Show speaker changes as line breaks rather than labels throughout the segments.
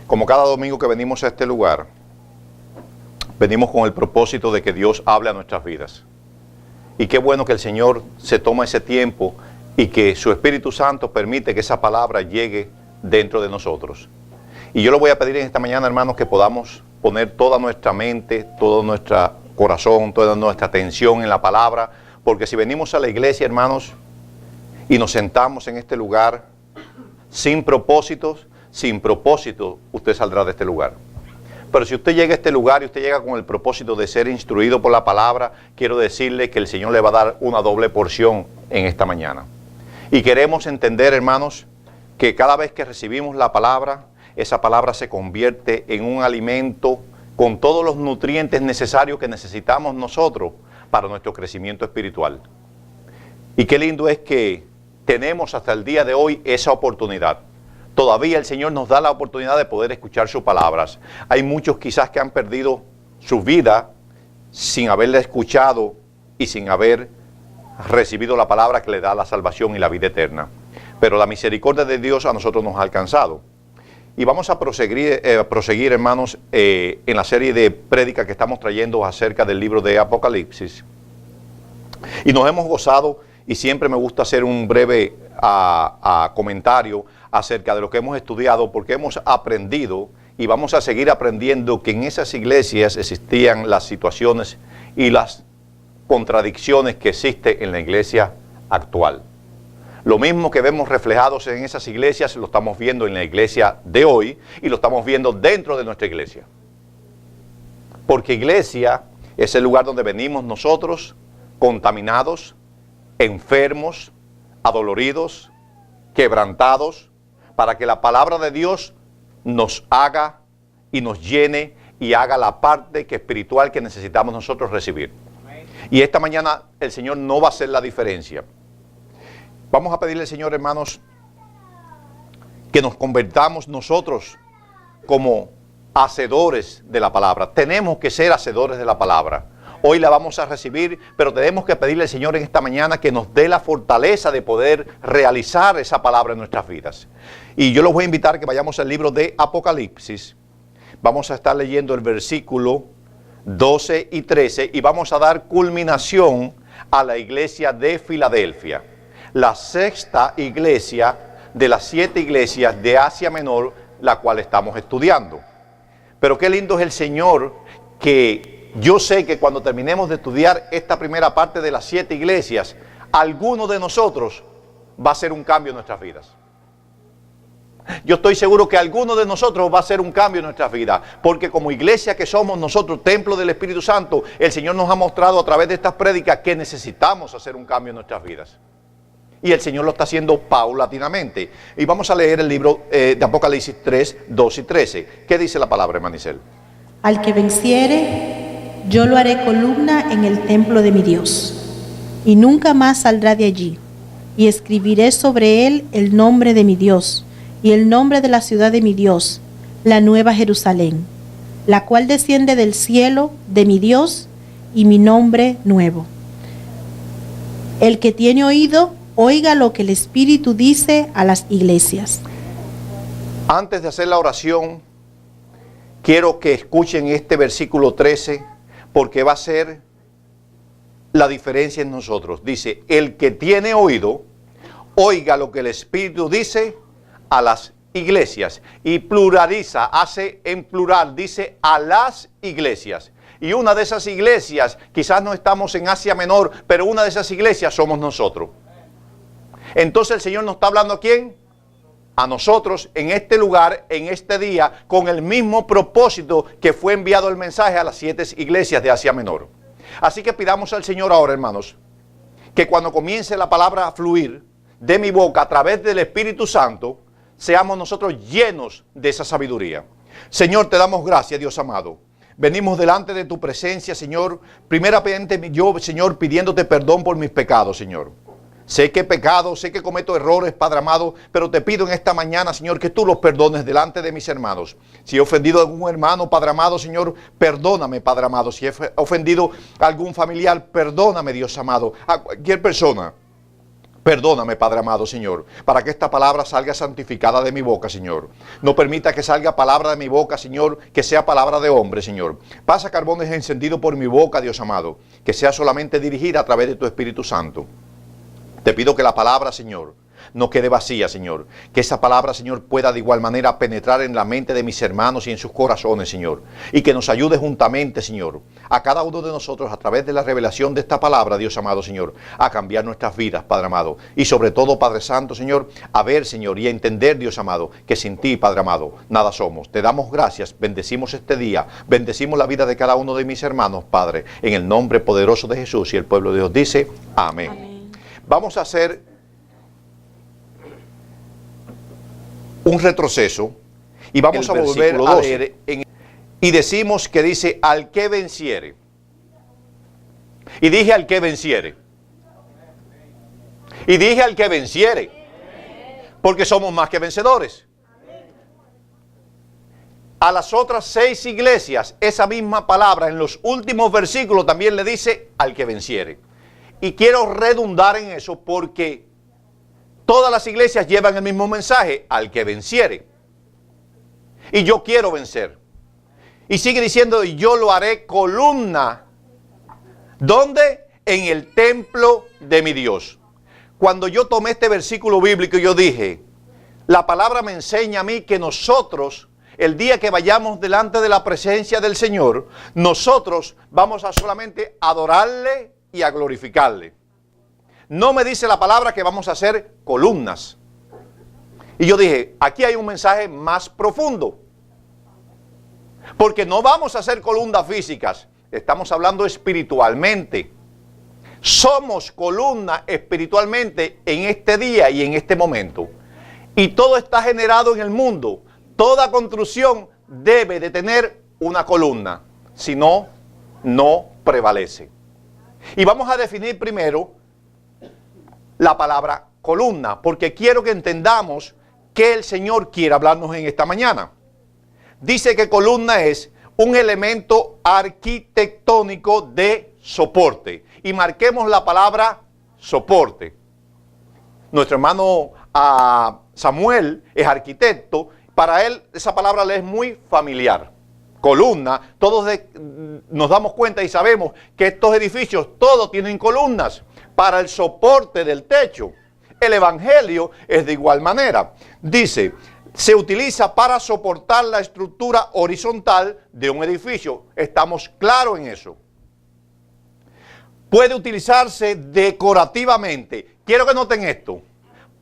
Como cada domingo que venimos a este lugar, venimos con el propósito de que Dios hable a nuestras vidas. Y qué bueno que el Señor se toma ese tiempo y que su Espíritu Santo permite que esa palabra llegue dentro de nosotros. Y yo le voy a pedir en esta mañana, hermanos, que podamos poner toda nuestra mente, todo nuestro corazón, toda nuestra atención en la palabra, porque si venimos a la iglesia, hermanos, y nos sentamos en este lugar sin propósito, usted saldrá de este lugar. Pero si usted llega a este lugar y usted llega con el propósito de ser instruido por la palabra, quiero decirle que el Señor le va a dar una doble porción en esta mañana. Y queremos entender, hermanos, que cada vez que recibimos la palabra, esa palabra se convierte en un alimento con todos los nutrientes necesarios que necesitamos nosotros para nuestro crecimiento espiritual. Y qué lindo es que tenemos hasta el día de hoy esa oportunidad. Todavía el Señor nos da la oportunidad de poder escuchar sus palabras. Hay muchos quizás que han perdido su vida sin haberla escuchado y sin haber recibido la palabra que le da la salvación y la vida eterna. Pero la misericordia de Dios a nosotros nos ha alcanzado. Y vamos a proseguir, hermanos, en la serie de prédicas que estamos trayendo acerca del libro de Apocalipsis. Y nos hemos gozado, y siempre me gusta hacer un breve comentario acerca de lo que hemos estudiado, porque hemos aprendido y vamos a seguir aprendiendo que en esas iglesias existían las situaciones y las contradicciones que existen en la iglesia actual. Lo mismo que vemos reflejados en esas iglesias, lo estamos viendo en la iglesia de hoy y lo estamos viendo dentro de nuestra iglesia. Porque iglesia es el lugar donde venimos nosotros, contaminados, enfermos, adoloridos, quebrantados, para que la palabra de Dios nos haga y nos llene y haga la parte espiritual que necesitamos nosotros recibir. Y esta mañana el Señor no va a hacer la diferencia. Vamos a pedirle al Señor, hermanos, que nos convertamos nosotros como hacedores de la palabra. Tenemos que ser hacedores de la palabra. Hoy la vamos a recibir, pero tenemos que pedirle al Señor en esta mañana que nos dé la fortaleza de poder realizar esa palabra en nuestras vidas. Y yo los voy a invitar a que vayamos al libro de Apocalipsis. Vamos a estar leyendo el versículo 12 y 13 y vamos a dar culminación a la iglesia de Filadelfia. La sexta iglesia de las 7 iglesias de Asia Menor, la cual estamos estudiando. Pero qué lindo es el Señor, que yo sé que cuando terminemos de estudiar esta primera parte de las 7 iglesias, alguno de nosotros va a hacer un cambio en nuestras vidas. Yo estoy seguro que alguno de nosotros va a hacer un cambio en nuestras vidas, porque como iglesia que somos nosotros, templo del Espíritu Santo, el Señor nos ha mostrado a través de estas prédicas que necesitamos hacer un cambio en nuestras vidas. Y el Señor lo está haciendo paulatinamente. Y vamos a leer el libro de Apocalipsis 3, 2 y 13. ¿Qué dice la palabra, Manicel?
Al que venciere, yo lo haré columna en el templo de mi Dios, y nunca más saldrá de allí. Y escribiré sobre él el nombre de mi Dios, y el nombre de la ciudad de mi Dios, la nueva Jerusalén, la cual desciende del cielo de mi Dios, y mi nombre nuevo. El que tiene oído, oiga lo que el Espíritu dice a las iglesias.
Antes de hacer la oración, quiero que escuchen este versículo 13, porque va a ser la diferencia en nosotros. Dice, el que tiene oído, oiga lo que el Espíritu dice a las iglesias. Y pluraliza, hace en plural, dice a las iglesias. Y una de esas iglesias, quizás no estamos en Asia Menor, pero una de esas iglesias somos nosotros. Entonces el Señor nos está hablando ¿a quién? A nosotros en este lugar, en este día, con el mismo propósito que fue enviado el mensaje a las 7 iglesias de Asia Menor. Así que pidamos al Señor ahora, hermanos, que cuando comience la palabra a fluir de mi boca a través del Espíritu Santo, seamos nosotros llenos de esa sabiduría. Señor, te damos gracias, Dios amado. Venimos delante de tu presencia, Señor. Primeramente yo, Señor, pidiéndote perdón por mis pecados, Señor. Sé que he pecado, sé que cometo errores, Padre amado, pero te pido en esta mañana, Señor, que tú los perdones delante de mis hermanos. Si he ofendido a algún hermano, Padre amado, Señor, perdóname, Padre amado. Si he ofendido a algún familiar, perdóname, Dios amado. A cualquier persona, Perdóname, Padre amado, Señor, para que esta palabra salga santificada de mi boca, Señor. No permita que salga palabra de mi boca, Señor, que sea palabra de hombre, Señor. Pasa carbones encendidos por mi boca, Dios amado, que sea solamente dirigida a través de tu Espíritu Santo. Te pido que la palabra, Señor, no quede vacía, Señor. Que esa palabra, Señor, pueda de igual manera penetrar en la mente de mis hermanos y en sus corazones, Señor. Y que nos ayude juntamente, Señor, a cada uno de nosotros a través de la revelación de esta palabra, Dios amado, Señor, a cambiar nuestras vidas, Padre amado. Y sobre todo, Padre Santo, Señor, a ver, Señor, y a entender, Dios amado, que sin ti, Padre amado, nada somos. Te damos gracias, bendecimos este día, bendecimos la vida de cada uno de mis hermanos, Padre, en el nombre poderoso de Jesús. Y el pueblo de Dios dice, amén.
Amén.
Vamos a hacer un retroceso y vamos a volver a leer y decimos que dice al que venciere. Y dije al que venciere. Y dije al que venciere. Porque somos más que vencedores. A las otras 6 iglesias, esa misma palabra en los últimos versículos también le dice al que venciere. Y quiero redundar en eso porque todas las iglesias llevan el mismo mensaje, al que venciere. Y yo quiero vencer. Y sigue diciendo, y yo lo haré columna. ¿Dónde? En el templo de mi Dios. Cuando yo tomé este versículo bíblico, yo dije, la palabra me enseña a mí que nosotros, el día que vayamos delante de la presencia del Señor, nosotros vamos a solamente adorarle y a glorificarle. No me dice la palabra que vamos a hacer columnas. Y yo dije, aquí hay un mensaje más profundo. Porque no vamos a hacer columnas físicas. Estamos hablando espiritualmente. Somos columna espiritualmente en este día y en este momento. Y todo está generado en el mundo. Toda construcción debe de tener una columna. Si no, no prevalece. Y vamos a definir primero la palabra columna, porque quiero que entendamos que el Señor quiere hablarnos en esta mañana. Dice que columna es un elemento arquitectónico de soporte. Y marquemos la palabra soporte. Nuestro hermano Samuel es arquitecto. Para él esa palabra le es muy familiar. Columna, todos nos damos cuenta y sabemos que estos edificios todos tienen columnas para el soporte del techo. El evangelio es de igual manera. Dice, se utiliza para soportar la estructura horizontal de un edificio. Estamos claros en eso. Puede utilizarse decorativamente. Quiero que noten esto.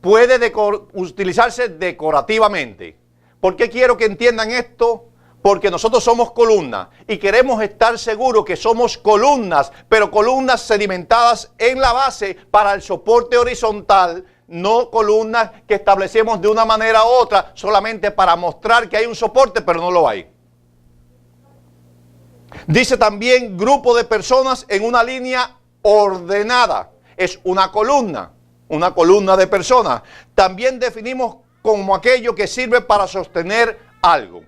Puede utilizarse decorativamente. ¿Por qué quiero que entiendan esto? Porque nosotros somos columnas y queremos estar seguros que somos columnas, pero columnas sedimentadas en la base para el soporte horizontal, no columnas que establecemos de una manera u otra solamente para mostrar que hay un soporte, pero no lo hay. Dice también grupo de personas en una línea ordenada. Es una columna de personas. También definimos como aquello que sirve para sostener algo.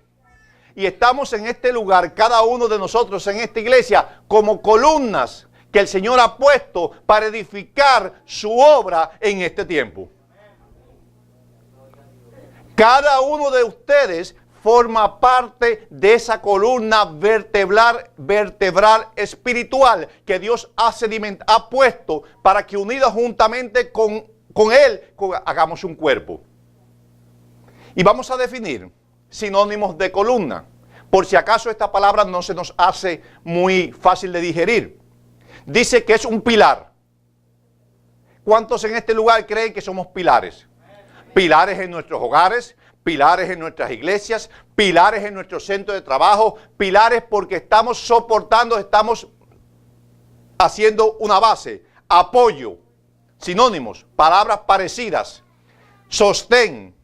Y estamos en este lugar, cada uno de nosotros en esta iglesia, como columnas que el Señor ha puesto para edificar su obra en este tiempo. Cada uno de ustedes forma parte de esa columna vertebral espiritual que Dios ha puesto para que unidos juntamente con Él hagamos un cuerpo. Y vamos a definir sinónimos de columna, por si acaso esta palabra no se nos hace muy fácil de digerir. Dice que es un pilar. ¿Cuántos en este lugar creen que somos pilares? Pilares en nuestros hogares, pilares en nuestras iglesias, pilares en nuestro centro de trabajo, pilares porque estamos soportando, estamos haciendo una base, apoyo, sinónimos, palabras parecidas, sostén,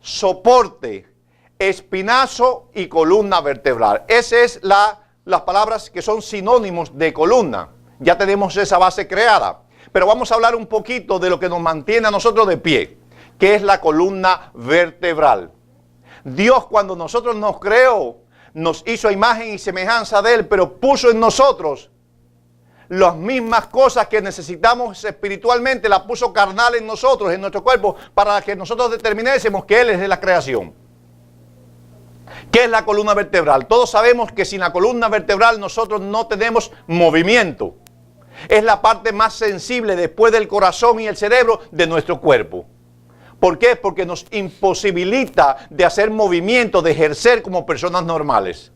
soporte, espinazo y columna vertebral. Esas es las palabras que son sinónimos de columna. Ya tenemos esa base creada. Pero vamos a hablar un poquito de lo que nos mantiene a nosotros de pie, que es la columna vertebral. Dios, cuando nosotros nos creó, nos hizo a imagen y semejanza de Él, pero puso en nosotros las mismas cosas que necesitamos espiritualmente, las puso carnal en nosotros, en nuestro cuerpo, para que nosotros determinásemos que Él es de la creación. ¿Qué es la columna vertebral? Todos sabemos que sin la columna vertebral nosotros no tenemos movimiento. Es la parte más sensible después del corazón y el cerebro de nuestro cuerpo. ¿Por qué? Porque nos imposibilita de hacer movimiento, de ejercer como personas normales.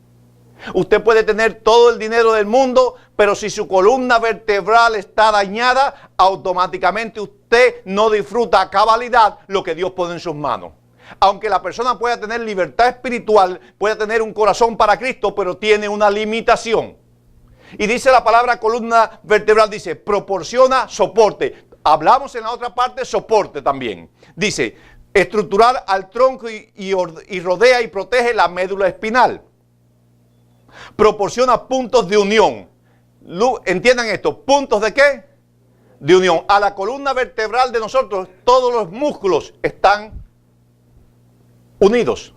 Usted puede tener todo el dinero del mundo, pero si su columna vertebral está dañada, automáticamente usted no disfruta a cabalidad lo que Dios pone en sus manos. Aunque la persona pueda tener libertad espiritual, pueda tener un corazón para Cristo, pero tiene una limitación. Y dice la palabra columna vertebral, dice, proporciona soporte. Hablamos en la otra parte soporte también. Dice, estructural al tronco y rodea y protege la médula espinal. Proporciona puntos de unión. ¿Entiendan esto? ¿Puntos de qué? De unión. A la columna vertebral de nosotros, todos los músculos están unidos.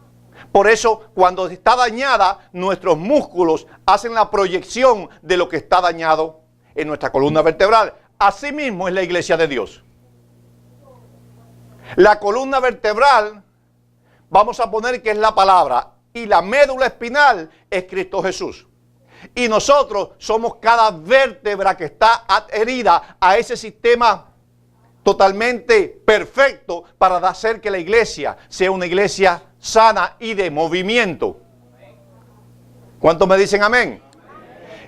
Por eso, cuando está dañada, nuestros músculos hacen la proyección de lo que está dañado en nuestra columna vertebral. Asimismo es la iglesia de Dios. La columna vertebral, vamos a poner que es la palabra, y la médula espinal es Cristo Jesús. Y nosotros somos cada vértebra que está adherida a ese sistema totalmente perfecto para hacer que la iglesia sea una iglesia sana y de movimiento. ¿Cuántos me dicen amén?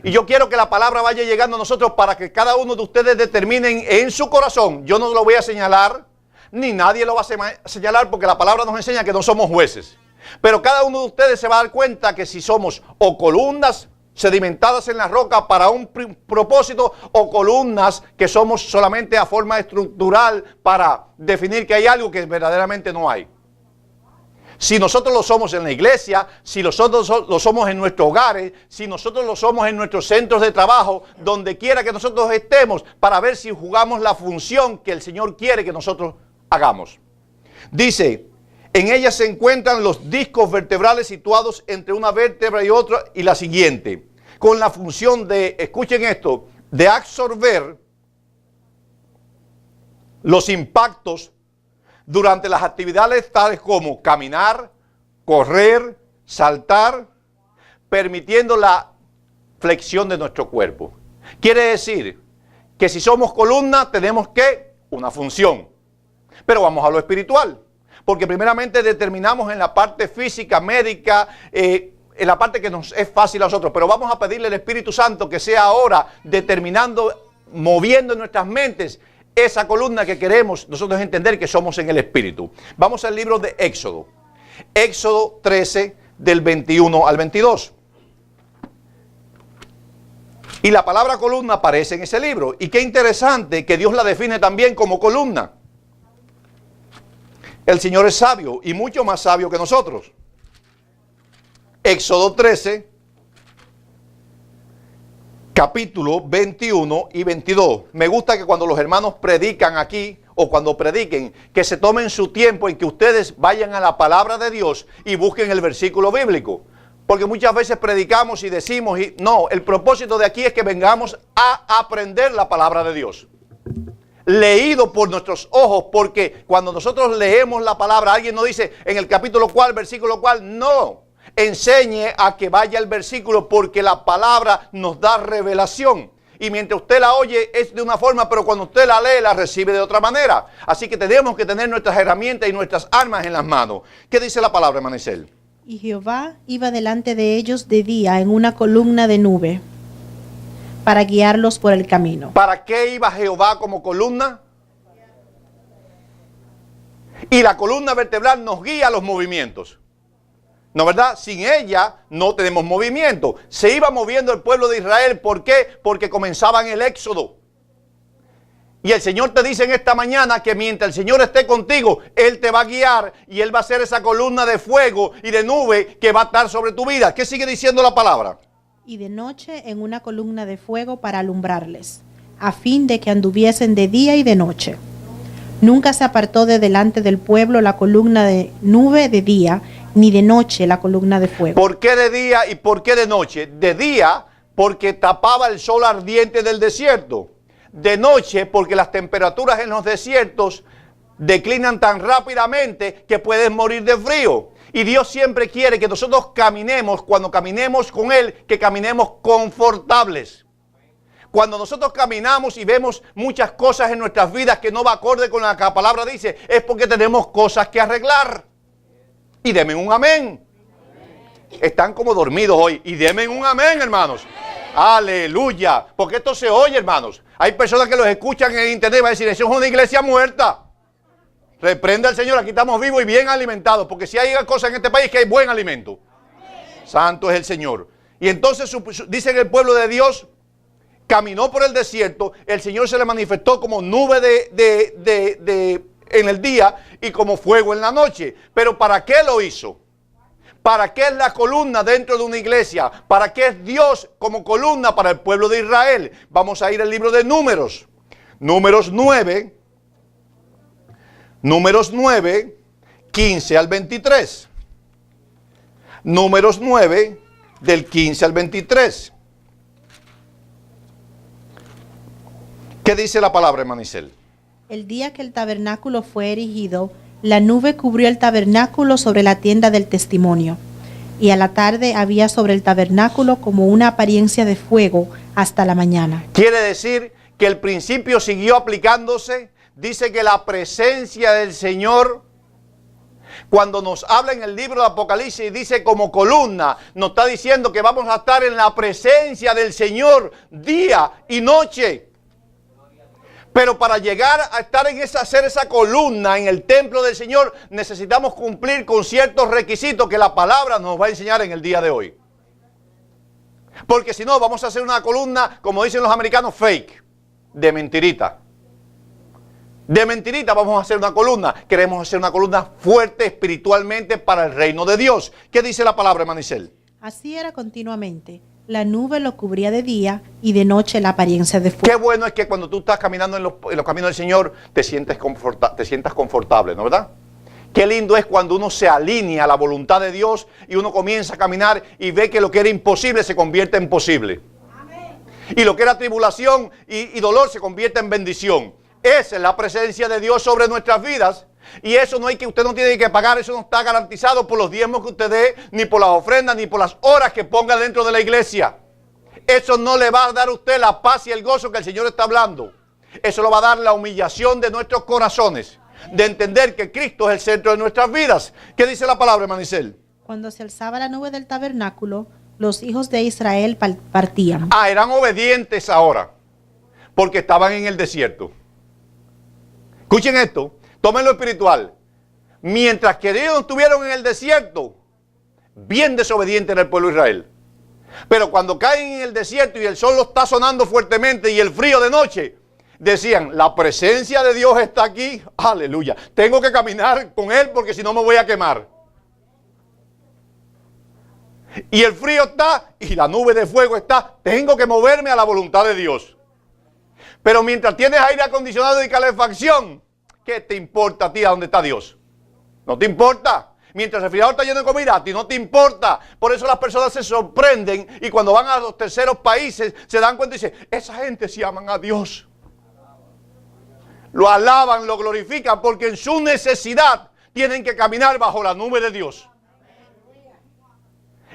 Y yo quiero que la palabra vaya llegando a nosotros para que cada uno de ustedes determinen en su corazón. Yo no lo voy a señalar, ni nadie lo va a señalar, porque la palabra nos enseña que no somos jueces. Pero cada uno de ustedes se va a dar cuenta que si somos o columnas sedimentadas en la roca para un propósito, o columnas que somos solamente a forma estructural para definir que hay algo que verdaderamente no hay. Si nosotros lo somos en la iglesia, si nosotros lo somos en nuestros hogares, si nosotros lo somos en nuestros centros de trabajo, donde quiera que nosotros estemos, para ver si jugamos la función que el Señor quiere que nosotros hagamos. Dice, en ella se encuentran los discos vertebrales situados entre una vértebra y otra, y la siguiente, con la función de, escuchen esto, de absorber los impactos durante las actividades tales como caminar, correr, saltar, permitiendo la flexión de nuestro cuerpo. Quiere decir que si somos columna tenemos que una función. Pero vamos a lo espiritual, porque primeramente determinamos en la parte física, médica, en la parte que nos es fácil a nosotros, pero vamos a pedirle al Espíritu Santo que sea ahora determinando, moviendo en nuestras mentes esa columna que queremos nosotros entender que somos en el Espíritu. Vamos al libro de Éxodo. Éxodo 13, del 21 al 22. Y la palabra columna aparece en ese libro. Y qué interesante que Dios la define también como columna. El Señor es sabio y mucho más sabio que nosotros. Éxodo 13, capítulo 21 y 22. Me gusta que cuando los hermanos predican aquí, o cuando prediquen, que se tomen su tiempo en que ustedes vayan a la palabra de Dios y busquen el versículo bíblico. Porque muchas veces predicamos y decimos, y no, el propósito de aquí es que vengamos a aprender la palabra de Dios. Leído por nuestros ojos, porque cuando nosotros leemos la palabra, alguien nos dice en el capítulo cual, versículo cual, no. Enseñe a que vaya el versículo, porque la palabra nos da revelación. Y mientras usted la oye es de una forma, pero cuando usted la lee la recibe de otra manera. Así que tenemos que tener nuestras herramientas y nuestras armas en las manos. ¿Qué dice la palabra, Manicel?
Y Jehová iba delante de ellos de día en una columna de nube para guiarlos por el camino.
¿Para qué iba Jehová como columna? Y la columna vertebral nos guía los movimientos. ¿No, verdad? Sin ella no tenemos movimiento. Se iba moviendo el pueblo de Israel. ¿Por qué? Porque comenzaban el éxodo. Y el Señor te dice en esta mañana que mientras el Señor esté contigo, Él te va a guiar y Él va a ser esa columna de fuego y de nube que va a estar sobre tu vida. ¿Qué sigue diciendo la palabra?
Y de noche en una columna de fuego para alumbrarles, a fin de que anduviesen de día y de noche. Nunca se apartó de delante del pueblo la columna de nube de día, ni de noche la columna de fuego.
¿Por qué de día y por qué de noche? De día, porque tapaba el sol ardiente del desierto. De noche, porque las temperaturas en los desiertos declinan tan rápidamente que puedes morir de frío. Y Dios siempre quiere que nosotros caminemos, cuando caminemos con Él, que caminemos confortables. Cuando nosotros caminamos y vemos muchas cosas en nuestras vidas que no va acorde con lo que la palabra dice, es porque tenemos cosas que arreglar. Y denme un amén. Están como dormidos hoy. Y denme un amén, hermanos. Aleluya. Porque esto se oye, hermanos. Hay personas que los escuchan en internet y van a decir, eso es una iglesia muerta. Reprenda al Señor, aquí estamos vivos y bien alimentados. Porque si hay cosas en este país que hay buen alimento. Santo es el Señor. Y entonces dicen el pueblo de Dios, caminó por el desierto, el Señor se le manifestó como nube en el día y como fuego en la noche. Pero ¿para qué lo hizo? ¿Para qué es la columna dentro de una iglesia? ¿Para qué es Dios como columna para el pueblo de Israel? Vamos a ir al libro de Números. Números 9, 15 al 23. Números 9, del 15 al 23. ¿Qué dice la palabra, Manicel?
El día que el tabernáculo fue erigido, la nube cubrió el tabernáculo sobre la tienda del testimonio, y a la tarde había sobre el tabernáculo como una apariencia de fuego hasta la mañana.
Quiere decir que el principio siguió aplicándose. Dice que la presencia del Señor, cuando nos habla en el libro de Apocalipsis, dice como columna, nos está diciendo que vamos a estar en la presencia del Señor día y noche. Pero para llegar a estar hacer esa columna en el templo del Señor, necesitamos cumplir con ciertos requisitos que la palabra nos va a enseñar en el día de hoy. Porque si no, vamos a hacer una columna, como dicen los americanos, fake, de mentirita. De mentirita vamos a hacer una columna. Queremos hacer una columna fuerte espiritualmente para el reino de Dios. ¿Qué dice la palabra, Manicel?
Así era continuamente. La nube lo cubría de día y de noche la apariencia de fuego.
Qué bueno es que cuando tú estás caminando en los caminos del Señor, te sientas confortable, ¿no verdad? Qué lindo es cuando uno se alinea a la voluntad de Dios y uno comienza a caminar y ve que lo que era imposible se convierte en posible. Amén. Y lo que era tribulación y dolor se convierte en bendición. Esa es la presencia de Dios sobre nuestras vidas. Y eso usted no tiene que pagar, eso no está garantizado por los diezmos que usted dé, ni por las ofrendas, ni por las horas que ponga dentro de la iglesia. Eso no le va a dar a usted la paz y el gozo que el Señor está hablando. Eso le va a dar la humillación de nuestros corazones, de entender que Cristo es el centro de nuestras vidas. ¿Qué dice la palabra, Manicel?
Cuando se alzaba la nube del tabernáculo, los hijos de Israel partían.
Eran obedientes ahora, porque estaban en el desierto. Escuchen esto. Tomen lo espiritual. Mientras que ellos estuvieron en el desierto, bien desobediente era el pueblo de Israel. Pero cuando caen en el desierto y el sol lo está sonando fuertemente y el frío de noche, decían, la presencia de Dios está aquí. Aleluya. Tengo que caminar con Él porque si no me voy a quemar. Y el frío está y la nube de fuego está. Tengo que moverme a la voluntad de Dios. Pero mientras tienes aire acondicionado y calefacción, ¿qué te importa a ti a dónde está Dios? No te importa. Mientras el refrigerador está lleno de comida, a ti no te importa. Por eso las personas se sorprenden y cuando van a los terceros países se dan cuenta y dicen, esa gente sí aman a Dios. Lo alaban, lo glorifican porque en su necesidad tienen que caminar bajo la nube de Dios.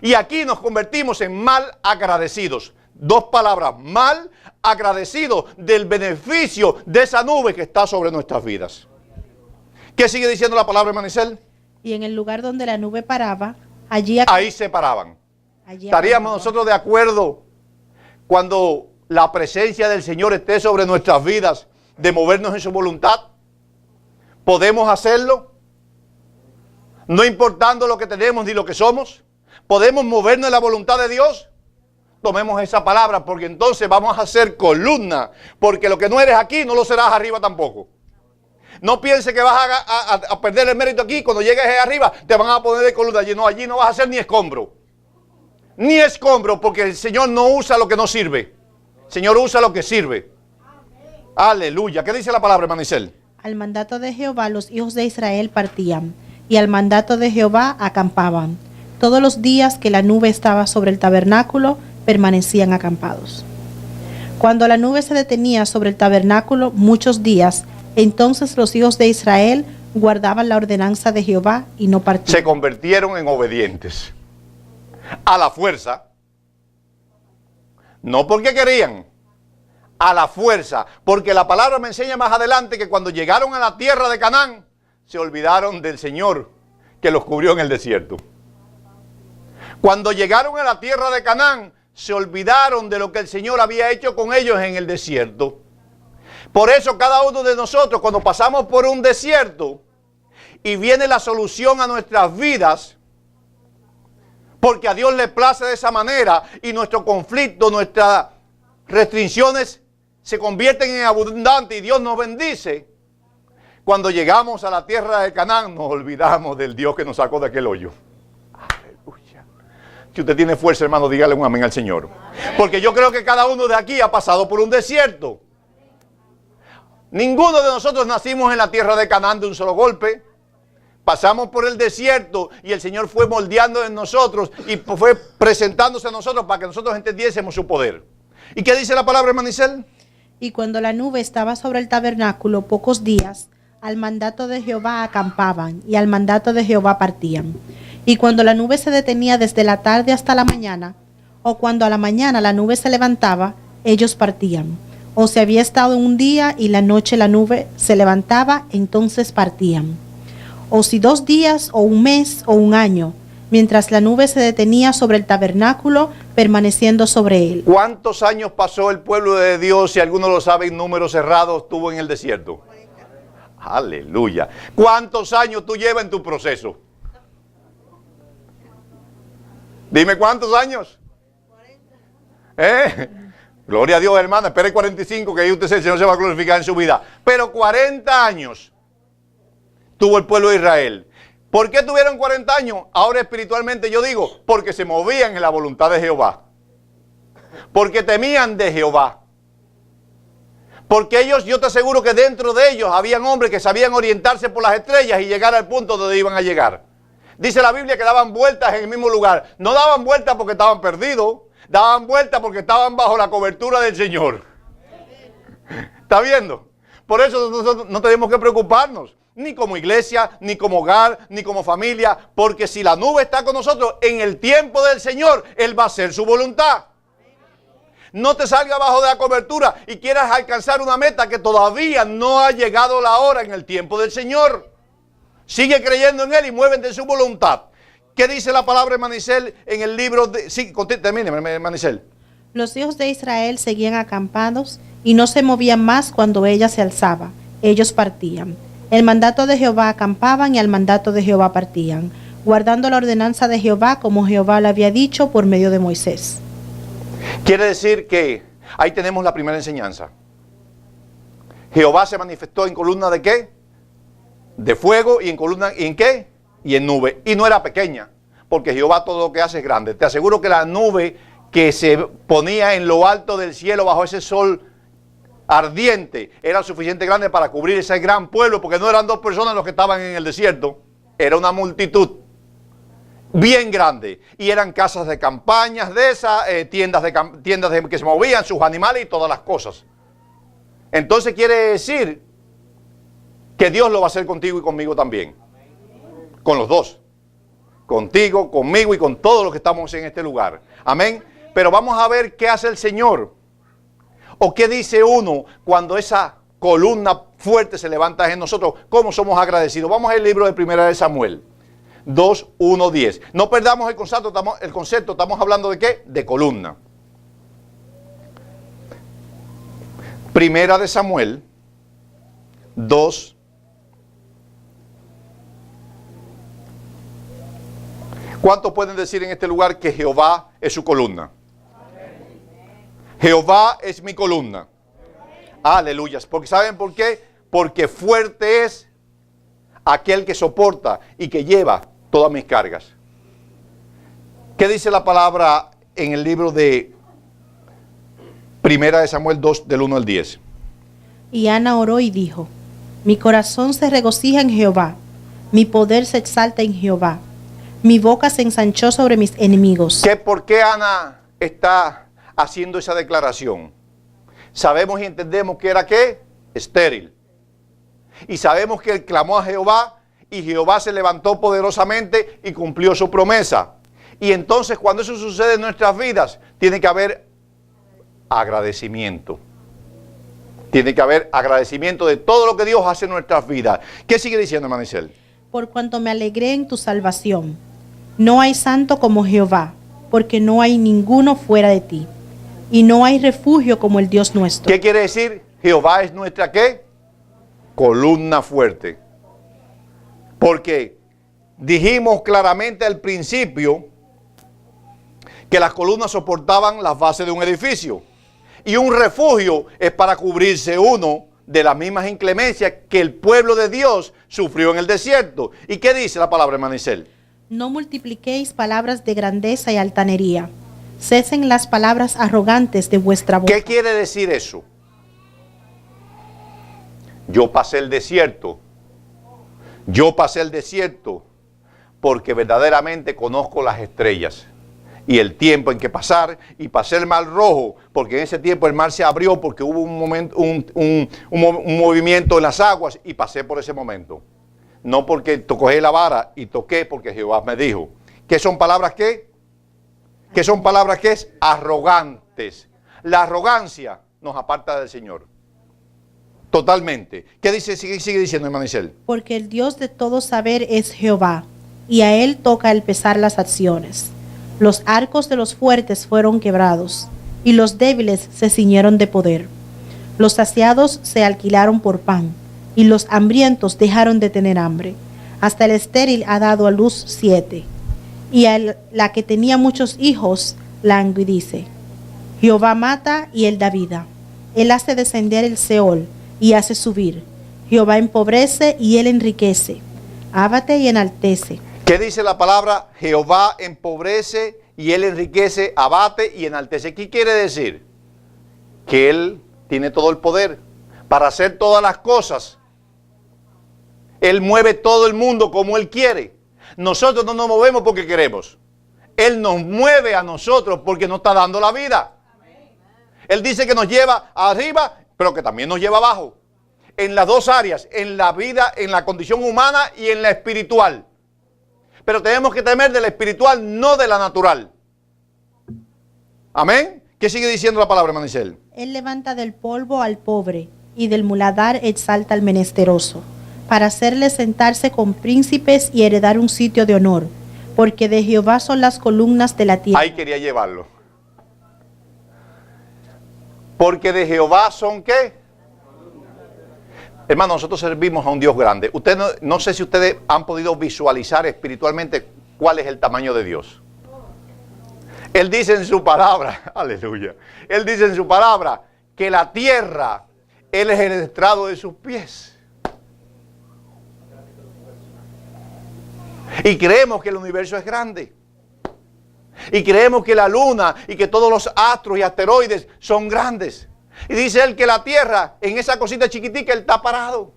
Y aquí nos convertimos en mal agradecidos. Dos palabras, mal agradecido del beneficio de esa nube que está sobre nuestras vidas. ¿Qué sigue diciendo la palabra, Manicel?
Y en el lugar donde la nube paraba, ahí se paraban.
¿Estaríamos nosotros de acuerdo cuando la presencia del Señor esté sobre nuestras vidas de movernos en su voluntad? ¿Podemos hacerlo? No importando lo que tenemos ni lo que somos. ¿Podemos movernos en la voluntad de Dios? Tomemos esa palabra porque entonces vamos a hacer columna. Porque lo que no eres aquí no lo serás arriba tampoco. No piense que vas a perder el mérito aquí. Cuando llegues arriba te van a poner de columna. Allí no vas a hacer ni escombro. Ni escombro porque el Señor no usa lo que no sirve. El Señor usa lo que sirve. Aleluya. ¿Qué dice la palabra, Manicel?
Al mandato de Jehová los hijos de Israel partían. Y al mandato de Jehová acampaban. Todos los días que la nube estaba sobre el tabernáculo, permanecían acampados. Cuando la nube se detenía sobre el tabernáculo muchos días, entonces los hijos de Israel guardaban la ordenanza de Jehová y no partían.
Se convirtieron en obedientes. A la fuerza. No porque querían. A la fuerza. Porque la palabra me enseña más adelante que cuando llegaron a la tierra de Canaán, se olvidaron del Señor que los cubrió en el desierto. Cuando llegaron a la tierra de Canaán, se olvidaron de lo que el Señor había hecho con ellos en el desierto. Por eso cada uno de nosotros, cuando pasamos por un desierto y viene la solución a nuestras vidas, porque a Dios le place de esa manera y nuestro conflicto, nuestras restricciones se convierten en abundantes y Dios nos bendice. Cuando llegamos a la tierra de Canaán, nos olvidamos del Dios que nos sacó de aquel hoyo. Aleluya. Si usted tiene fuerza, hermano, dígale un amén al Señor. Porque yo creo que cada uno de aquí ha pasado por un desierto. Ninguno de nosotros nacimos en la tierra de Canaán de un solo golpe. Pasamos por el desierto y el Señor fue moldeando en nosotros y fue presentándose a nosotros para que nosotros entendiésemos su poder. ¿Y qué dice la palabra, hermano Isel?
Y cuando la nube estaba sobre el tabernáculo pocos días, al mandato de Jehová acampaban y al mandato de Jehová partían. Y cuando la nube se detenía desde la tarde hasta la mañana, o cuando a la mañana la nube se levantaba, ellos partían. O si había estado un día y la noche la nube se levantaba, entonces partían. O si 2 días o un mes o un año, mientras la nube se detenía sobre el tabernáculo, permaneciendo sobre él.
¿Cuántos años pasó el pueblo de Dios, si alguno lo sabe, en números cerrados, estuvo en el desierto? Aleluya. ¿Cuántos años tú llevas en tu proceso? Dime, ¿cuántos años? 40. Gloria a Dios, hermana. Espere 45, que ahí usted el Señor se va a glorificar en su vida. Pero 40 años tuvo el pueblo de Israel. ¿Por qué tuvieron 40 años? Ahora espiritualmente yo digo, porque se movían en la voluntad de Jehová. Porque temían de Jehová. Porque ellos, yo te aseguro que dentro de ellos habían hombres que sabían orientarse por las estrellas y llegar al punto donde iban a llegar. Dice la Biblia que daban vueltas en el mismo lugar. No daban vueltas porque estaban perdidos. Daban vueltas porque estaban bajo la cobertura del Señor. ¿Está viendo? Por eso nosotros no tenemos que preocuparnos. Ni como iglesia, ni como hogar, ni como familia. Porque si la nube está con nosotros en el tiempo del Señor, Él va a hacer su voluntad. No te salga bajo de la cobertura y quieras alcanzar una meta que todavía no ha llegado la hora en el tiempo del Señor. Sigue creyendo en Él y muévete en su voluntad. ¿Qué dice la palabra, Manicel, en el libro de... Sí, termine, Manicel.
Los hijos de Israel seguían acampados y no se movían más cuando ella se alzaba. Ellos partían. El mandato de Jehová acampaban y al mandato de Jehová partían, guardando la ordenanza de Jehová como Jehová le había dicho por medio de Moisés.
Quiere decir que ahí tenemos la primera enseñanza. Jehová se manifestó en columna de ¿qué? De fuego y en columna, ¿y en qué? Y en nube. Y no era pequeña, porque Jehová todo lo que hace es grande. Te aseguro que la nube que se ponía en lo alto del cielo bajo ese sol ardiente era suficiente grande para cubrir ese gran pueblo, porque no eran 2 personas los que estaban en el desierto, era una multitud bien grande, y eran casas de campañas de esas, tiendas que se movían, sus animales y todas las cosas. Entonces quiere decir que Dios lo va a hacer contigo y conmigo también, con los dos, contigo, conmigo y con todos los que estamos en este lugar, amén. Pero vamos a ver qué hace el Señor, o qué dice uno cuando esa columna fuerte se levanta en nosotros, cómo somos agradecidos. Vamos al libro de Primera de Samuel 2, 1, 10. No perdamos el concepto, estamos hablando de ¿qué? De columna. Primera de Samuel 2. ¿Cuántos pueden decir en este lugar que Jehová es su columna? Jehová es mi columna. Aleluya. Porque ¿saben por qué? Porque fuerte es aquel que soporta y que lleva todas mis cargas. ¿Qué dice la palabra en el libro de Primera de Samuel 2, del 1 al 10?
Y Ana oró y dijo: mi corazón se regocija en Jehová, mi poder se exalta en Jehová, mi boca se ensanchó sobre mis enemigos.
¿Por qué Ana está haciendo esa declaración? Sabemos y entendemos que era ¿qué? Estéril. Y sabemos que él clamó a Jehová y Jehová se levantó poderosamente y cumplió su promesa. Y entonces cuando eso sucede en nuestras vidas, tiene que haber agradecimiento. Tiene que haber agradecimiento de todo lo que Dios hace en nuestras vidas. ¿Qué sigue diciendo, hermana Isel?
Por cuanto me alegré en tu salvación. No hay santo como Jehová, porque no hay ninguno fuera de ti. Y no hay refugio como el Dios nuestro.
¿Qué quiere decir? Jehová es nuestra ¿qué? Columna fuerte. Porque dijimos claramente al principio que las columnas soportaban las bases de un edificio. Y un refugio es para cubrirse uno de las mismas inclemencias que el pueblo de Dios sufrió en el desierto. ¿Y qué dice la palabra, hermana Isel?
No multipliquéis palabras de grandeza y altanería. Cesen las palabras arrogantes de vuestra boca.
¿Qué quiere decir eso? Yo pasé el desierto. Yo pasé el desierto porque verdaderamente conozco las estrellas y el tiempo en que pasar, y pasé el mar rojo porque en ese tiempo el mar se abrió porque hubo un momento, un movimiento en las aguas, y pasé por ese momento. No porque cogí la vara y toqué, porque Jehová me dijo. ¿Qué son palabras qué? ¿Qué son palabras que es? Arrogantes. La arrogancia nos aparta del Señor. Totalmente. ¿Qué dice? Sigue diciendo, hermano Isel.
Porque el Dios de todo saber es Jehová, y a él toca el pesar las acciones. Los arcos de los fuertes fueron quebrados, y los débiles se ciñeron de poder. Los saciados se alquilaron por pan, y los hambrientos dejaron de tener hambre. Hasta el estéril ha dado a luz 7, y a la que tenía muchos hijos languidice. Jehová mata y él da vida. Él hace descender el Seol y hace subir. Jehová empobrece y él enriquece. Ábate y enaltece.
¿Qué dice la palabra? Jehová empobrece y él enriquece, abate y enaltece. ¿Qué quiere decir? Que él tiene todo el poder para hacer todas las cosas. Él mueve todo el mundo como él quiere. Nosotros no nos movemos porque queremos. Él nos mueve a nosotros porque nos está dando la vida. Él dice que nos lleva arriba, pero que también nos lleva abajo. En las dos áreas, en la vida, en la condición humana y en la espiritual. Pero tenemos que temer de la espiritual, no de la natural. Amén. ¿Qué sigue diciendo la palabra, hermano Isel?
Él levanta del polvo al pobre y del muladar exalta al menesteroso, para hacerle sentarse con príncipes y heredar un sitio de honor, porque de Jehová son las columnas de la tierra.
Ahí quería llevarlo. Porque de Jehová son ¿qué? Hermano, nosotros servimos a un Dios grande. Ustedes no sé si ustedes han podido visualizar espiritualmente cuál es el tamaño de Dios. Él dice en su palabra, aleluya, Él dice en su palabra que la tierra, Él es el estrado de sus pies. Y creemos que el universo es grande. Y creemos que la luna y que todos los astros y asteroides son grandes. Y dice él que la tierra, en esa cosita chiquitica, él está parado.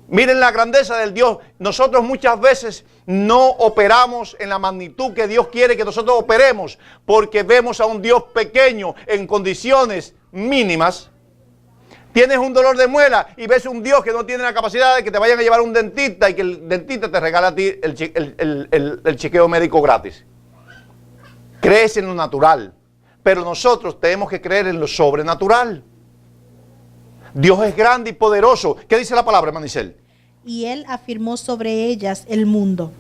Miren la grandeza del Dios. Nosotros muchas veces no operamos en la magnitud que Dios quiere que nosotros operemos, porque vemos a un Dios pequeño en condiciones mínimas. Tienes un dolor de muela y ves un Dios que no tiene la capacidad de que te vayan a llevar a un dentista y que el dentista te regala a ti el chequeo médico gratis. Crees en lo natural, pero nosotros tenemos que creer en lo sobrenatural. Dios es grande y poderoso. ¿Qué dice la palabra, hermano Isel?
Y él afirmó sobre ellas el mundo.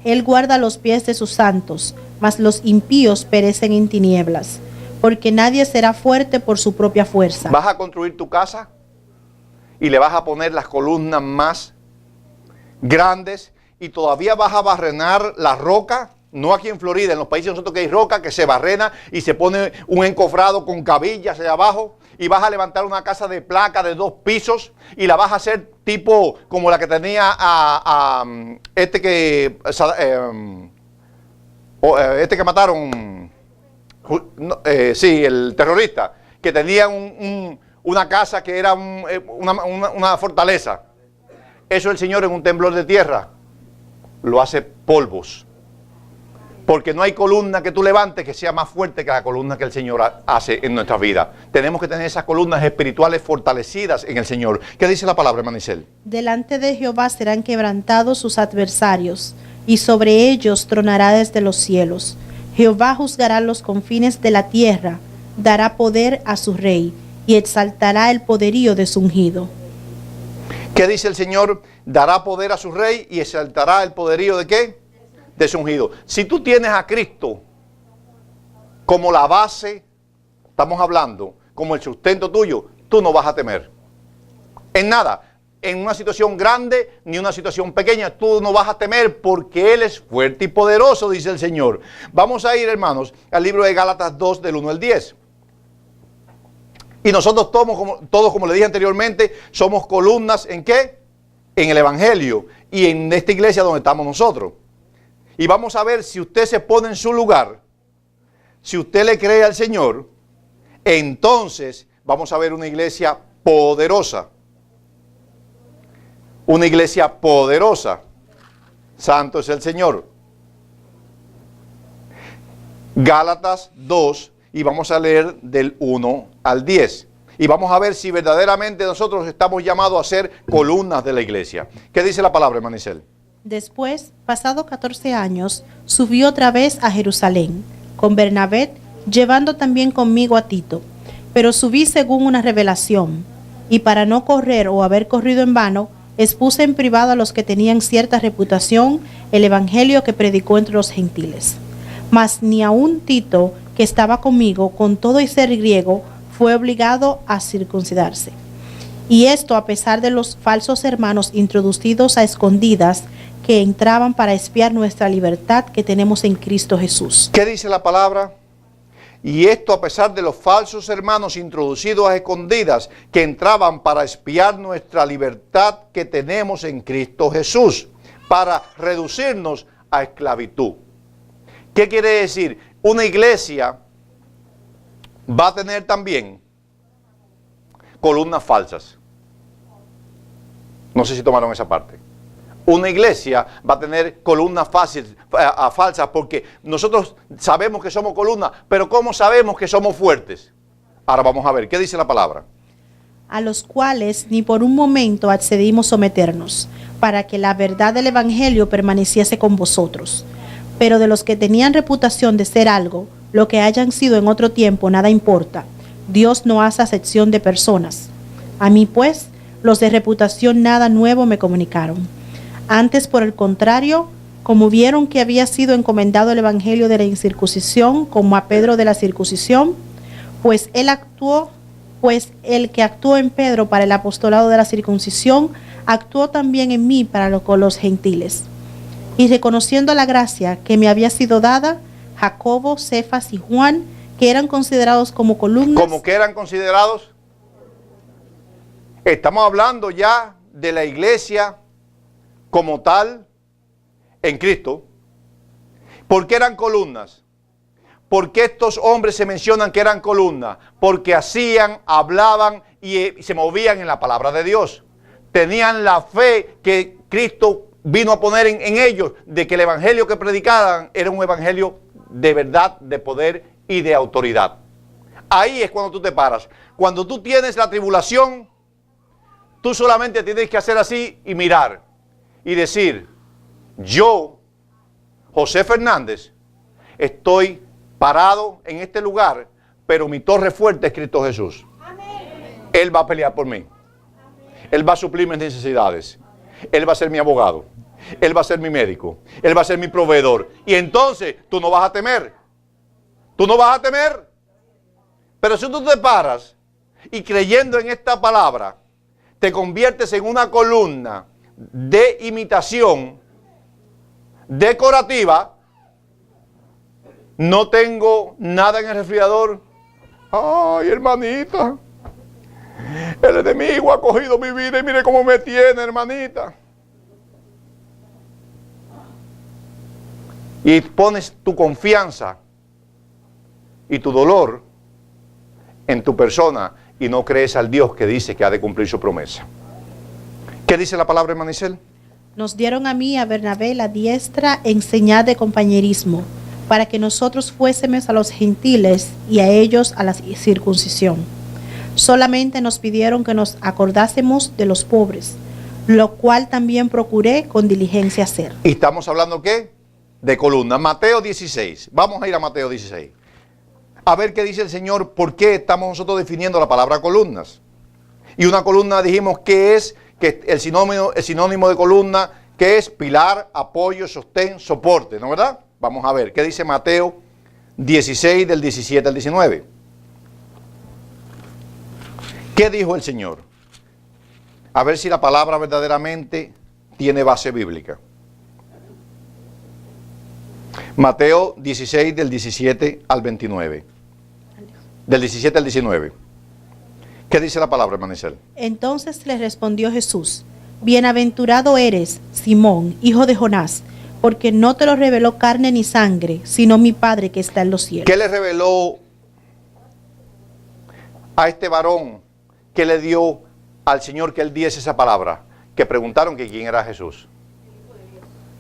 Él guarda los pies de sus santos, mas los impíos perecen en tinieblas, porque nadie será fuerte por su propia fuerza.
¿Vas a construir tu casa? Y le vas a poner las columnas más grandes y todavía vas a barrenar la roca. No aquí en Florida, en los países nosotros que hay roca que se barrena y se pone un encofrado con cabillas allá abajo, y vas a levantar una casa de placa de 2 pisos y la vas a hacer tipo como la que tenía este que mataron, sí, el terrorista, que tenía una casa que era una fortaleza. Eso el Señor en un temblor de tierra lo hace polvos. Porque no hay columna que tú levantes que sea más fuerte que la columna que el Señor hace en nuestra vida. Tenemos que tener esas columnas espirituales fortalecidas en el Señor. ¿Qué dice la palabra, Manicel?
Delante de Jehová serán quebrantados sus adversarios, y sobre ellos tronará desde los cielos. Jehová juzgará los confines de la tierra, dará poder a su rey, y exaltará el poderío de su ungido.
¿Qué dice el Señor? Dará poder a su rey y exaltará el poderío ¿de qué? De su ungido. Si tú tienes a Cristo como la base, estamos hablando, como el sustento tuyo, tú no vas a temer. En nada, en una situación grande ni una situación pequeña, tú no vas a temer porque Él es fuerte y poderoso, dice el Señor. Vamos a ir, hermanos, al libro de Gálatas 2, del 1 al 10. Y nosotros todos, como le dije anteriormente, somos columnas ¿en qué? En el Evangelio y en esta iglesia donde estamos nosotros. Y vamos a ver si usted se pone en su lugar, si usted le cree al Señor, entonces vamos a ver una iglesia poderosa. Una iglesia poderosa. Santo es el Señor. Gálatas 2, y vamos a leer del 1 al 10. Y vamos a ver si verdaderamente nosotros estamos llamados a ser columnas de la iglesia. ¿Qué dice la palabra, Manicel?
Después, pasado 14 años, subí otra vez a Jerusalén, con Bernabé, llevando también conmigo a Tito. Pero subí según una revelación, y para no correr o haber corrido en vano, expuse en privado a los que tenían cierta reputación el evangelio que predicó entre los gentiles. Mas ni aun Tito, que estaba conmigo, con todo y ser griego, fue obligado a circuncidarse. Y esto a pesar de los falsos hermanos introducidos a escondidas que entraban para espiar nuestra libertad que tenemos en Cristo Jesús.
¿Qué dice la palabra? Y esto a pesar de los falsos hermanos introducidos a escondidas que entraban para espiar nuestra libertad que tenemos en Cristo Jesús, para reducirnos a esclavitud. ¿Qué quiere decir? Una iglesia va a tener también columnas falsas. No sé si tomaron esa parte. Una iglesia va a tener columnas falsas porque nosotros sabemos que somos columnas, pero ¿cómo sabemos que somos fuertes? Ahora vamos a ver, ¿qué dice la palabra?
A los cuales ni por un momento accedimos someternos, para que la verdad del evangelio permaneciese con vosotros. Pero de los que tenían reputación de ser algo, lo que hayan sido en otro tiempo, nada importa. Dios no hace acepción de personas. A mí pues, los de reputación nada nuevo me comunicaron. Antes, por el contrario, como vieron que había sido encomendado el evangelio de la incircuncisión, como a Pedro de la circuncisión, pues el que actuó en Pedro para el apostolado de la circuncisión, actuó también en mí para con los gentiles. Y reconociendo la gracia que me había sido dada, Jacobo, Cefas y Juan, que eran considerados como columnas. ¿Cómo que eran considerados?
Estamos hablando ya de la iglesia como tal en Cristo. ¿Por qué eran columnas? ¿Por qué estos hombres se mencionan que eran columnas? Porque hacían, hablaban y se movían en la palabra de Dios. Tenían la fe que Cristo vino a poner en ellos, de que el evangelio que predicaban era un evangelio de verdad, de poder y de autoridad. Ahí es cuando tú te paras. Cuando tú tienes la tribulación, tú solamente tienes que hacer así y mirar y decir: yo, José Fernández, estoy parado en este lugar, pero mi torre fuerte es Cristo Jesús. Amén. Él va a pelear por mí. Amén. Él va a suplir mis necesidades. Él va a ser mi abogado. Él va a ser mi médico. Él va a ser mi proveedor. Y entonces tú no vas a temer. Tú no vas a temer. Pero si tú te paras y creyendo en esta palabra, te conviertes en una columna de imitación decorativa. No tengo nada en el refrigerador. Ay, hermanita, el enemigo ha cogido mi vida y mire cómo me tiene, hermanita. Y pones tu confianza y tu dolor en tu persona y no crees al Dios que dice que ha de cumplir su promesa. ¿Qué dice la palabra, Manicel?
Nos dieron a mí y a Bernabé la diestra en señal de compañerismo, para que nosotros fuésemos a los gentiles y a ellos a la circuncisión. Solamente nos pidieron que nos acordásemos de los pobres, lo cual también procuré con diligencia hacer.
Y estamos hablando, ¿qué? De columnas. Mateo 16. Vamos a ir a Mateo 16. A ver qué dice el Señor, por qué estamos nosotros definiendo la palabra columnas. Y una columna dijimos que es, que el sinónimo de columna, que es pilar, apoyo, sostén, soporte, ¿no verdad? Vamos a ver, ¿qué dice Mateo 16 del 17 al 19? ¿Qué dijo el Señor? A ver si la palabra verdaderamente tiene base bíblica. Mateo 16 del 17 al 29. Del 17 al 19. ¿Qué dice la palabra, hermano Isel?
Entonces le respondió Jesús: Bienaventurado eres, Simón, hijo de Jonás, porque no te lo reveló carne ni sangre, sino mi Padre que está en los cielos.
¿Qué le reveló a este varón que le dio al Señor que él diese esa palabra? Que preguntaron que quién era Jesús.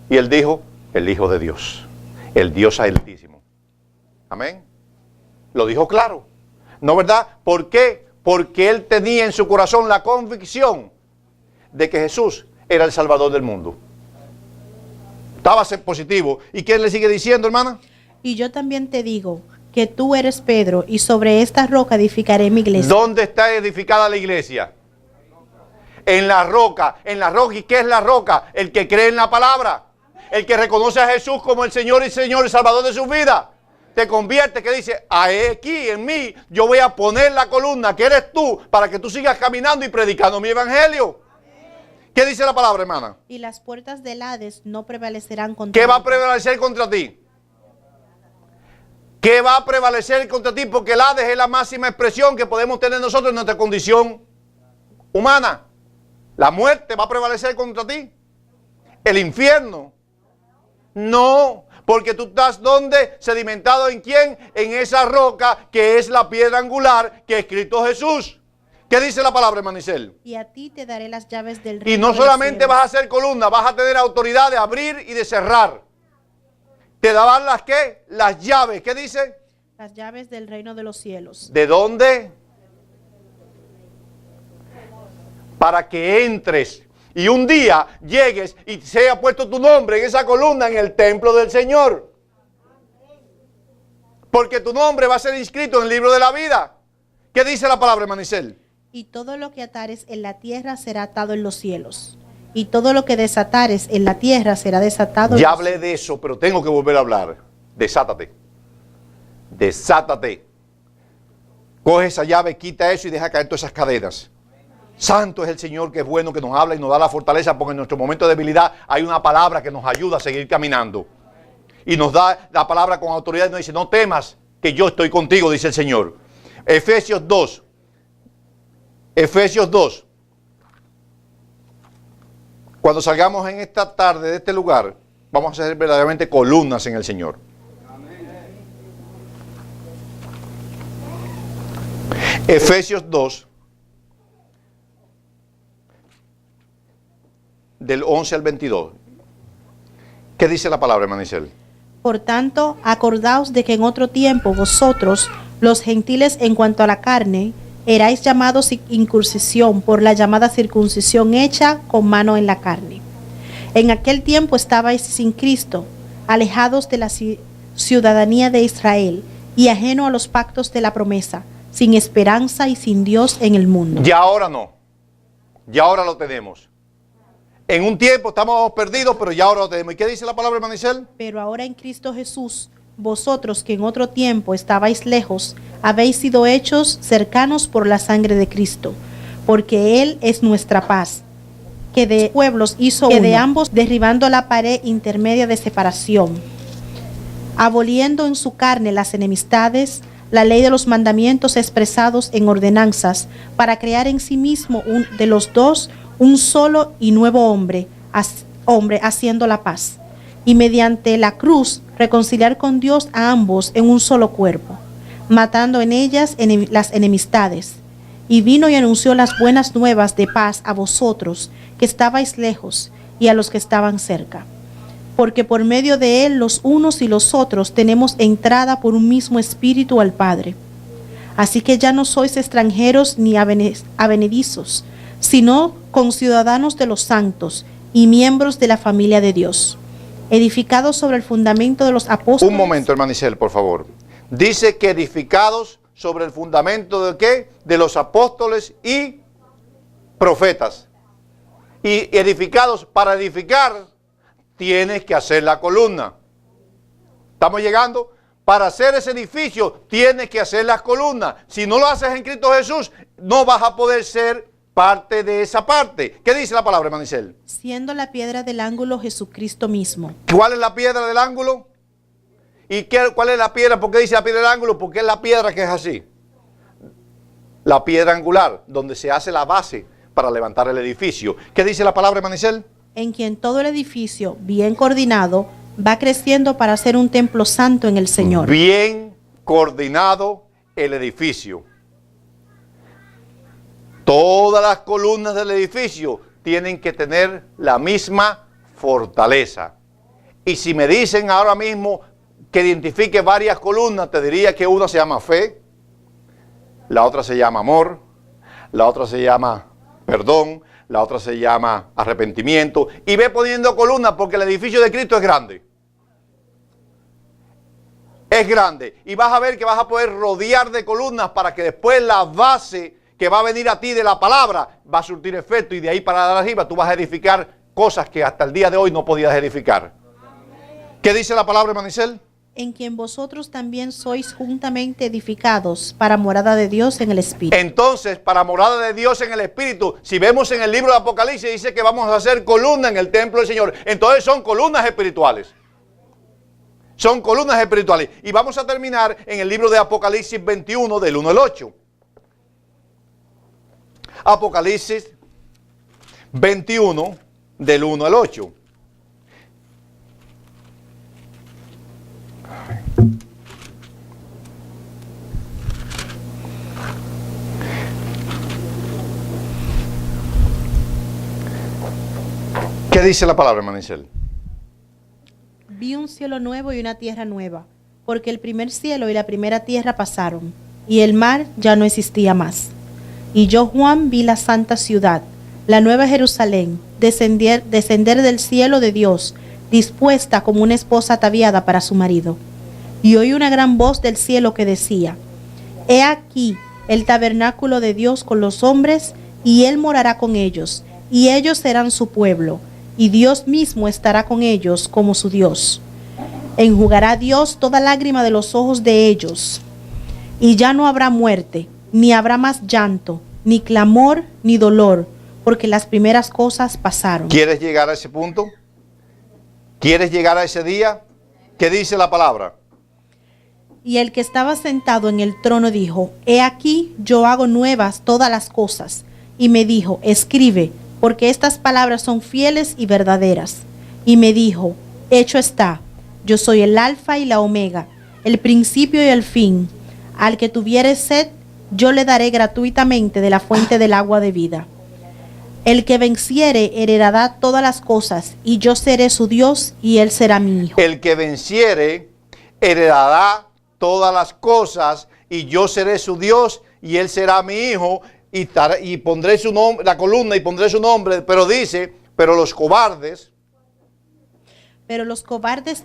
Y él dijo, el Hijo de Dios, el Dios Altísimo. Amén. Lo dijo claro. ¿No verdad? ¿Por qué? Porque él tenía en su corazón la convicción de que Jesús era el Salvador del mundo. Estaba a ser positivo. ¿Y qué le sigue diciendo, hermana?
Y yo también te digo que tú eres Pedro, y sobre esta roca edificaré mi iglesia.
¿Dónde está edificada la iglesia? En la roca. En la roca. ¿Y qué es la roca? El que cree en la palabra. El que reconoce a Jesús como el Señor y Señor, el Salvador de su vida. Te convierte, que dice, aquí en mí yo voy a poner la columna que eres tú, para que tú sigas caminando y predicando mi evangelio. ¿Qué dice la palabra, hermana?
Y las puertas del Hades no prevalecerán contra
¿Qué va a
ti.
prevalecer contra ti? ¿Qué va a prevalecer contra ti? Porque el Hades es la máxima expresión que podemos tener nosotros en nuestra condición humana. ¿La muerte va a prevalecer contra ti? ¿El infierno? No, porque tú estás ¿dónde? Sedimentado ¿en quién? En esa roca que es la piedra angular que es Cristo Jesús. ¿Qué dice la palabra, hermano Isel?
Y a ti te daré las llaves del reino.
Y no
de los
solamente
cielos.
vas a hacer columna, vas a tener autoridad de abrir y de cerrar. ¿Te daban las qué? Las llaves. ¿Qué dice?
Las llaves del reino de los cielos.
¿De dónde? Para que entres y un día llegues y sea puesto tu nombre en esa columna en el templo del Señor. Porque tu nombre va a ser inscrito en el libro de la vida. ¿Qué dice la palabra, hermano Isel?
Y todo lo que atares en la tierra será atado en los cielos. Y todo lo que desatares en la tierra será desatado en
Ya
los
hablé de eso, pero tengo que volver a hablar. Desátate. Desátate. Coge esa llave, quita eso y deja caer todas esas cadenas. Santo es el Señor, que es bueno, que nos habla y nos da la fortaleza, porque en nuestro momento de debilidad hay una palabra que nos ayuda a seguir caminando. Y nos da la palabra con autoridad y nos dice, no temas, que yo estoy contigo, dice el Señor. Efesios 2. Efesios 2. Cuando salgamos en esta tarde de este lugar, vamos a ser verdaderamente columnas en el Señor. Efesios 2, del 11 al 22. ¿Qué dice la palabra, hermano Isel?
Por tanto, acordaos de que en otro tiempo vosotros, los gentiles en cuanto a la carne, erais llamados incircuncisión por la llamada circuncisión hecha con mano en la carne. En aquel tiempo estabais sin Cristo, alejados de la ciudadanía de Israel y ajeno a los pactos de la promesa, sin esperanza y sin Dios en el mundo.
Ya ahora no. Ya ahora lo tenemos. En un tiempo estábamos perdidos, pero ya ahora lo tenemos. ¿Y qué dice la palabra, hermano Isel?
Pero ahora en Cristo Jesús, vosotros que en otro tiempo estabais lejos, habéis sido hechos cercanos por la sangre de Cristo, porque Él es nuestra paz, que de pueblos hizo que de ambos, derribando la pared intermedia de separación, aboliendo en su carne las enemistades, la ley de los mandamientos expresados en ordenanzas, para crear en sí mismo de los dos un solo y nuevo hombre haciendo la paz, y mediante la cruz reconciliar con Dios a ambos en un solo cuerpo, matando en ellas las enemistades. Y vino y anunció las buenas nuevas de paz a vosotros que estabais lejos y a los que estaban cerca, porque por medio de él los unos y los otros tenemos entrada por un mismo espíritu al Padre. Así que ya no sois extranjeros ni advenedizos, sino conciudadanos de los santos y miembros de la familia de Dios, edificados sobre el fundamento de los apóstoles.
Un momento, hermano Isel, por favor. Dice que edificados sobre el fundamento de ¿qué? De los apóstoles y profetas. Y edificados, para edificar, tienes que hacer la columna. ¿Estamos llegando? Para hacer ese edificio, tienes que hacer las columnas. Si no lo haces en Cristo Jesús, no vas a poder ser parte de esa parte. ¿Qué dice la palabra, hermano Isel?
Siendo la piedra del ángulo Jesucristo mismo.
¿Cuál es la piedra del ángulo? ¿Y cuál es la piedra? ¿Por qué dice la piedra del ángulo? Porque es la piedra que es así. La piedra angular, donde se hace la base para levantar el edificio. ¿Qué dice la palabra, hermano Isel?
En quien todo el edificio, bien coordinado, va creciendo para ser un templo santo en el Señor.
Bien coordinado el edificio. Todas las columnas del edificio tienen que tener la misma fortaleza. Y si me dicen ahora mismo que identifique varias columnas, te diría que una se llama fe, la otra se llama amor, la otra se llama perdón, la otra se llama arrepentimiento. Y ve poniendo columnas porque el edificio de Cristo es grande. Es grande. Y vas a ver que vas a poder rodear de columnas para que después la base que va a venir a ti de la palabra va a surtir efecto. Y de ahí para arriba tú vas a edificar cosas que hasta el día de hoy no podías edificar. ¿Qué dice la palabra, hermano Isel?
En quien vosotros también sois juntamente edificados para morada de Dios en el Espíritu.
Entonces, para morada de Dios en el Espíritu, si vemos en el libro de Apocalipsis, dice que vamos a hacer columna en el templo del Señor. Entonces son columnas espirituales. Son columnas espirituales. Y vamos a terminar en el libro de Apocalipsis 21, del 1 al 8. Apocalipsis 21, del 1 al 8. ¿Qué dice la palabra, hermano Isel?
Vi un cielo nuevo y una tierra nueva, porque el primer cielo y la primera tierra pasaron, y el mar ya no existía más. Y yo, Juan, vi la santa ciudad, la nueva Jerusalén, descender del cielo de Dios, dispuesta como una esposa ataviada para su marido. Y oí una gran voz del cielo que decía: He aquí el tabernáculo de Dios con los hombres, y Él morará con ellos, y ellos serán su pueblo, y Dios mismo estará con ellos como su Dios. Enjugará Dios toda lágrima de los ojos de ellos, y ya no habrá muerte, ni habrá más llanto, ni clamor, ni dolor, porque las primeras cosas pasaron.
¿Quieres llegar a ese punto? ¿Quieres llegar a ese día? ¿Qué dice la palabra?
Y el que estaba sentado en el trono dijo: He aquí, yo hago nuevas todas las cosas. Y me dijo: Escribe, porque estas palabras son fieles y verdaderas. Y me dijo: Hecho está, yo soy el Alfa y la Omega, el principio y el fin. Al que tuviere sed, yo le daré gratuitamente de la fuente del agua de vida. El que venciere heredará todas las cosas, y yo seré su Dios, y él será mi hijo.
El que venciere heredará todas las cosas, y yo seré su Dios, y él será mi hijo, y pondré su nombre, la columna, y pondré su nombre. Pero dice, pero los cobardes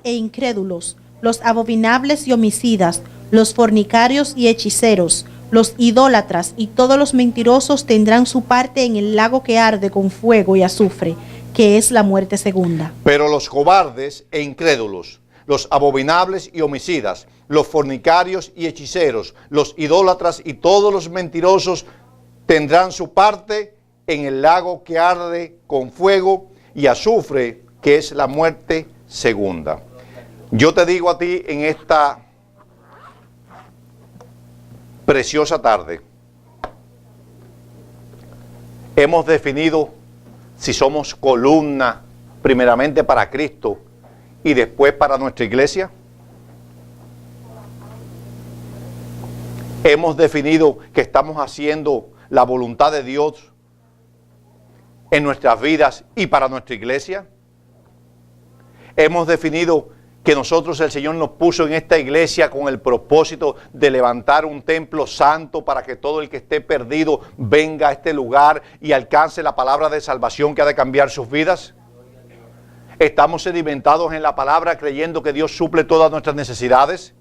e incrédulos, los abominables y homicidas, los fornicarios y hechiceros, los idólatras y todos los mentirosos tendrán su parte en el lago que arde con fuego y azufre, que es la muerte segunda.
Pero los cobardes e incrédulos, los abominables y homicidas, los fornicarios y hechiceros, los idólatras y todos los mentirosos tendrán su parte en el lago que arde con fuego y azufre, que es la muerte segunda. Yo te digo a ti en esta preciosa tarde, hemos definido si somos columna primeramente para Cristo y después para nuestra iglesia. Hemos definido que estamos haciendo la voluntad de Dios en nuestras vidas y para nuestra iglesia. Hemos definido que nosotros, el Señor nos puso en esta iglesia con el propósito de levantar un templo santo para que todo el que esté perdido venga a este lugar y alcance la palabra de salvación que ha de cambiar sus vidas. Estamos sedimentados en la palabra creyendo que Dios suple todas nuestras necesidades.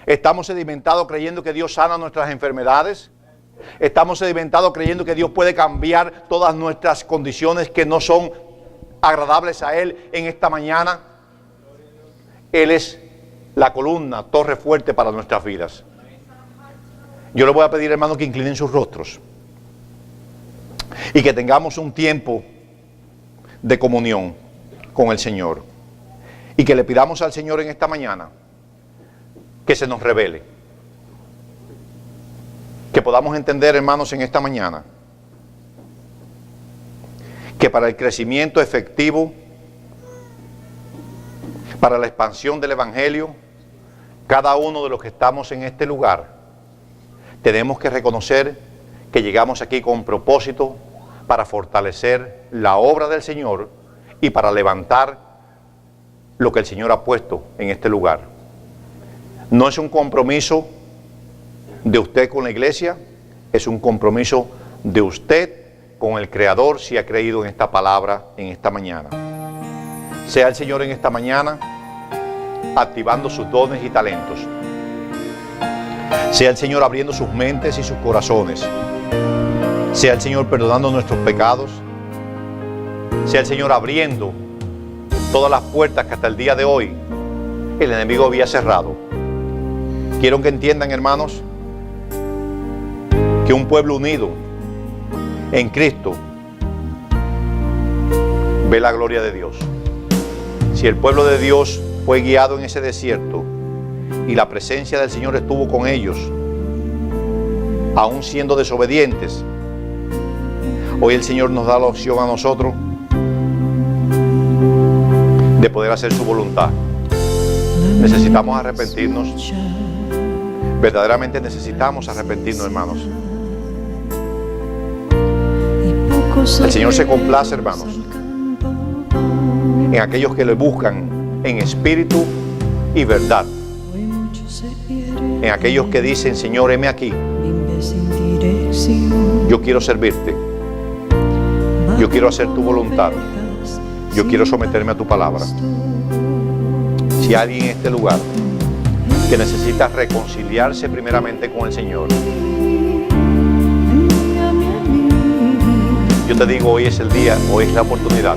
Estamos sedimentados creyendo que Dios sana nuestras enfermedades. Estamos sedimentados creyendo que Dios puede cambiar todas nuestras condiciones que no son agradables a Él en esta mañana. Él es la columna, torre fuerte para nuestras vidas. Yo le voy a pedir, hermanos, que inclinen sus rostros y que tengamos un tiempo de comunión con el Señor y que le pidamos al Señor en esta mañana que se nos revele, que podamos entender, hermanos, en esta mañana que para el crecimiento efectivo, para la expansión del Evangelio, cada uno de los que estamos en este lugar tenemos que reconocer que llegamos aquí con propósito para fortalecer la obra del Señor y para levantar lo que el Señor ha puesto en este lugar. No es un compromiso de usted con la iglesia, es un compromiso de usted con el Creador si ha creído en esta palabra en esta mañana. Sea el Señor en esta mañana activando sus dones y talentos. Sea el Señor abriendo sus mentes y sus corazones. Sea el Señor perdonando nuestros pecados. Sea el Señor abriendo todas las puertas que hasta el día de hoy el enemigo había cerrado. Quiero que entiendan, hermanos, que un pueblo unido en Cristo ve la gloria de Dios. Si el pueblo de Dios fue guiado en ese desierto y la presencia del Señor estuvo con ellos, aún siendo desobedientes, hoy el Señor nos da la opción a nosotros de poder hacer su voluntad. Necesitamos arrepentirnos. Verdaderamente necesitamos arrepentirnos, hermanos. El Señor se complace, hermanos, en aquellos que le buscan en espíritu y verdad, en aquellos que dicen: Señor, heme aquí, yo quiero servirte, yo quiero hacer tu voluntad, yo quiero someterme a tu palabra. Si hay alguien en este lugar que necesita reconciliarse primeramente con el Señor, yo te digo, hoy es el día, hoy es la oportunidad.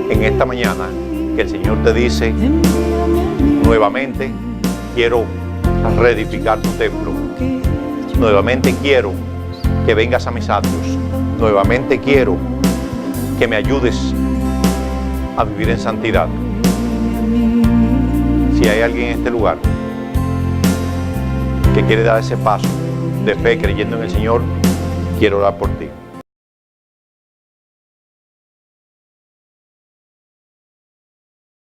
En esta mañana que el Señor te dice nuevamente: quiero reedificar tu templo, nuevamente quiero que vengas a mis atrios, nuevamente quiero que me ayudes a vivir en santidad. Si hay alguien en este lugar que quiere dar ese paso de fe creyendo en el Señor, quiero orar por ti.